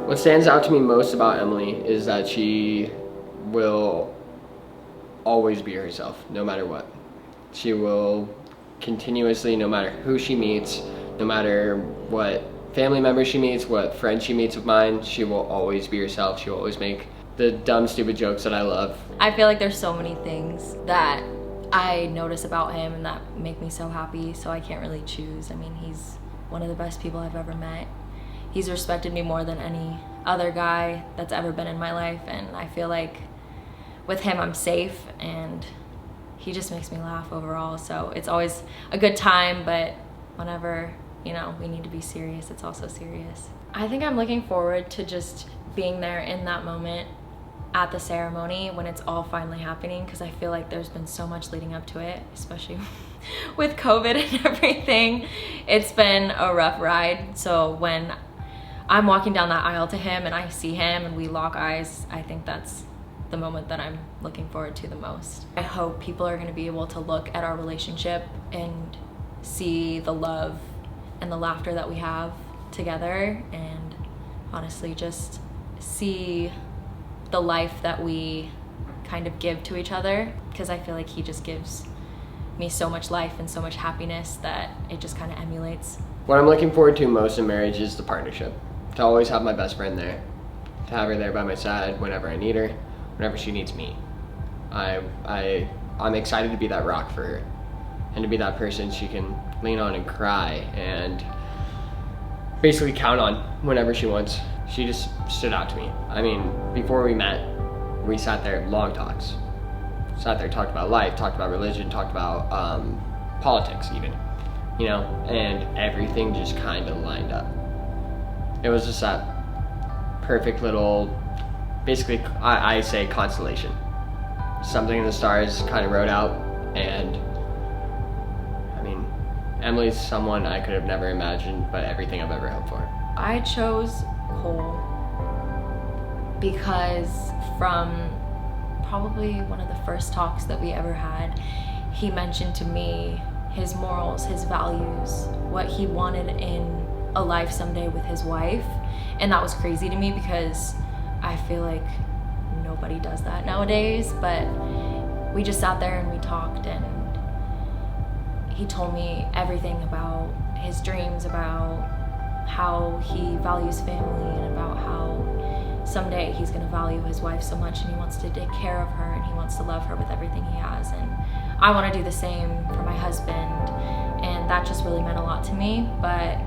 What stands out to me most about Emily is that she will always be herself, no matter what. She will continuously, no matter who she meets, no matter what family members she meets, what friends she meets of mine, she will always be herself. She will always make the dumb, stupid jokes that I love. I feel like there's so many things that I notice about him and that make me so happy, so I can't really choose. I mean, he's one of the best people I've ever met. He's respected me more than any other guy that's ever been in my life, and I feel like with him I'm safe, and he just makes me laugh overall. So it's always a good time, but whenever, you know, we need to be serious, it's also serious. I think I'm looking forward to just being there in that moment at the ceremony when it's all finally happening, because I feel like there's been so much leading up to it, especially with COVID and everything. It's been a rough ride. So when I'm walking down that aisle to him and I see him and we lock eyes, I think that's the moment that I'm looking forward to the most. I hope people are going to be able to look at our relationship and see the love and the laughter that we have together, and honestly just see the life that we kind of give to each other, because I feel like he just gives me so much life and so much happiness that it just kind of emulates. What I'm looking forward to most in marriage is the partnership. To always have my best friend there, to have her there by my side whenever I need her, whenever she needs me. I'm excited to be that rock for her, and to be that person she can lean on and cry and basically count on whenever she wants. She just stood out to me. I mean, before we met, we sat there, long talks. Sat there, talked about life, talked about religion, talked about politics even, you know, and everything just kind of lined up. It was just that perfect little, basically, I say constellation. Something in the stars kind of wrote out, and I mean, Emily's someone I could have never imagined, but everything I've ever hoped for. I chose Cole because from probably one of the first talks that we ever had, he mentioned to me his morals, his values, what he wanted in a life someday with his wife. And that was crazy to me because I feel like nobody does that nowadays. But we just sat there and we talked, and he told me everything about his dreams, about how he values family, and about how someday he's going to value his wife so much, and he wants to take care of her, and he wants to love her with everything he has. And I want to do the same for my husband, and that just really meant a lot to me. But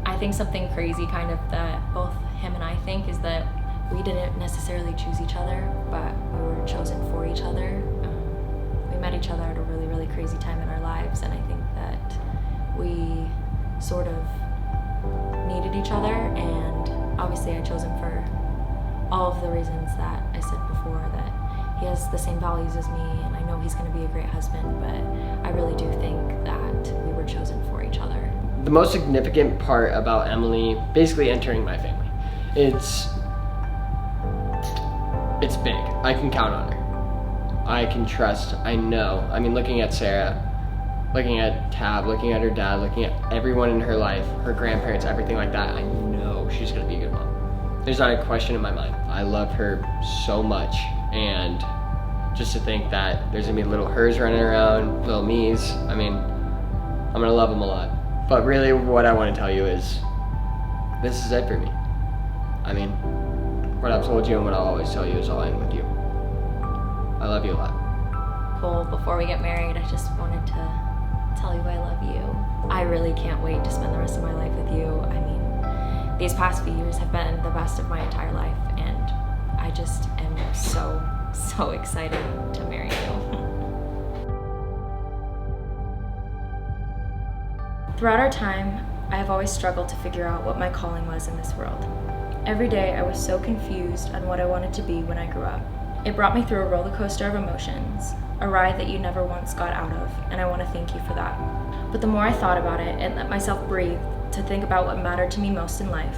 I think something crazy kind of that both him and I think is that we didn't necessarily choose each other, but we were chosen for each other. We met each other at a really, really crazy time in our lives, and I think that we sort of needed each other, and obviously I chose him for all of the reasons that I said before, that he has the same values as me, and I know he's going to be a great husband, but I really do think that we were chosen for each other. The most significant part about Emily basically entering my family, it's big. I can count on her. I can trust, I know. I mean, looking at Sarah, looking at Tab, looking at her dad, looking at everyone in her life, her grandparents, everything like that, I know she's gonna be a good mom. There's not a question in my mind. I love her so much, and just to think that there's gonna be little hers running around, little me's, I mean, I'm gonna love them a lot. But really what I wanna tell you is, this is it for me. I mean, what I've told you and what I'll always tell you is I'll end with you. I love you a lot. Cole, before we get married, I just wanted to tell you I love you. I really can't wait to spend the rest of my life with you. I mean, these past few years have been the best of my entire life, and I just am so excited to marry you. Throughout our time, I have always struggled to figure out what my calling was in this world. Every day I was so confused on what I wanted to be when I grew up. It brought me through a roller coaster of emotions, a ride that you never once got out of, and I want to thank you for that. But the more I thought about it and let myself breathe to think about what mattered to me most in life,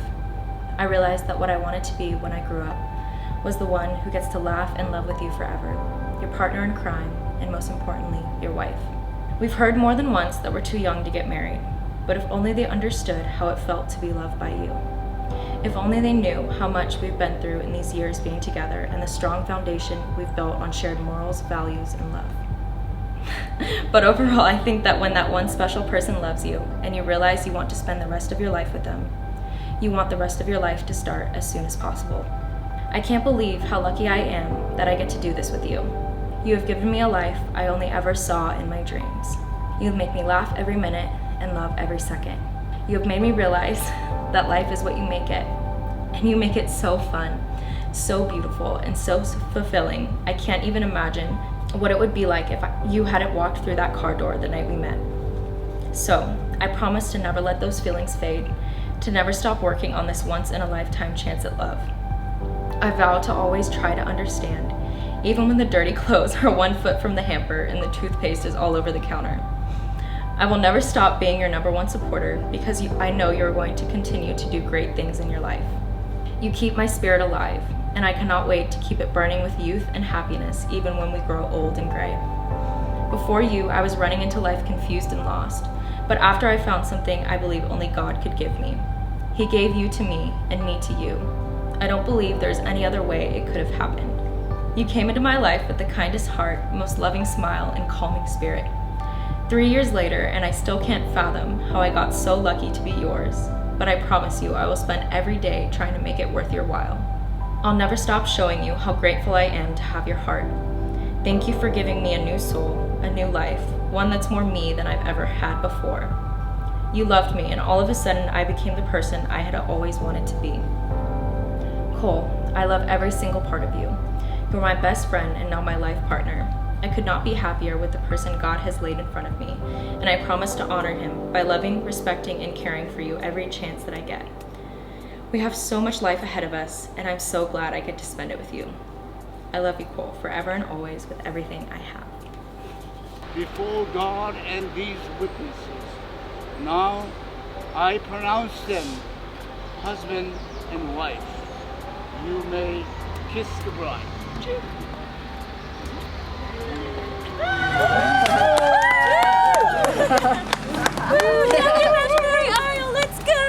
I realized that what I wanted to be when I grew up was the one who gets to laugh and love with you forever, your partner in crime, and most importantly, your wife. We've heard more than once that we're too young to get married, but if only they understood how it felt to be loved by you. If only they knew how much we've been through in these years being together and the strong foundation we've built on shared morals, values, and love. But overall, I think that when that one special person loves you and you realize you want to spend the rest of your life with them, you want the rest of your life to start as soon as possible. I can't believe how lucky I am that I get to do this with you. You have given me a life I only ever saw in my dreams. You make me laugh every minute and love every second. You have made me realize that life is what you make it, and you make it so fun, so beautiful, and so fulfilling. I can't even imagine what it would be like if you hadn't walked through that car door the night we met. So, I promise to never let those feelings fade, to never stop working on this once-in-a-lifetime chance at love. I vow to always try to understand, even when the dirty clothes are 1 foot from the hamper and the toothpaste is all over the counter. I will never stop being your number one supporter because I know you're going to continue to do great things in your life. You keep my spirit alive, and I cannot wait to keep it burning with youth and happiness even when we grow old and gray. Before you, I was running into life confused and lost, but after I found something I believe only God could give me. He gave you to me and me to you. I don't believe there's any other way it could have happened. You came into my life with the kindest heart, most loving smile, and calming spirit. 3 years later, and I still can't fathom how I got so lucky to be yours, but I promise you I will spend every day trying to make it worth your while. I'll never stop showing you how grateful I am to have your heart. Thank you for giving me a new soul, a new life, one that's more me than I've ever had before. You loved me, and all of a sudden I became the person I had always wanted to be. Cole, I love every single part of you. You're my best friend and now my life partner. I could not be happier with the person God has laid in front of me, and I promise to honor him by loving, respecting, and caring for you every chance that I get. We have so much life ahead of us, and I'm so glad I get to spend it with you. I love you, Cole, forever and always with everything I have. Before God and these witnesses, now I pronounce them husband and wife. You may kiss the bride. Woo! Down the imaginary aisle, let's go!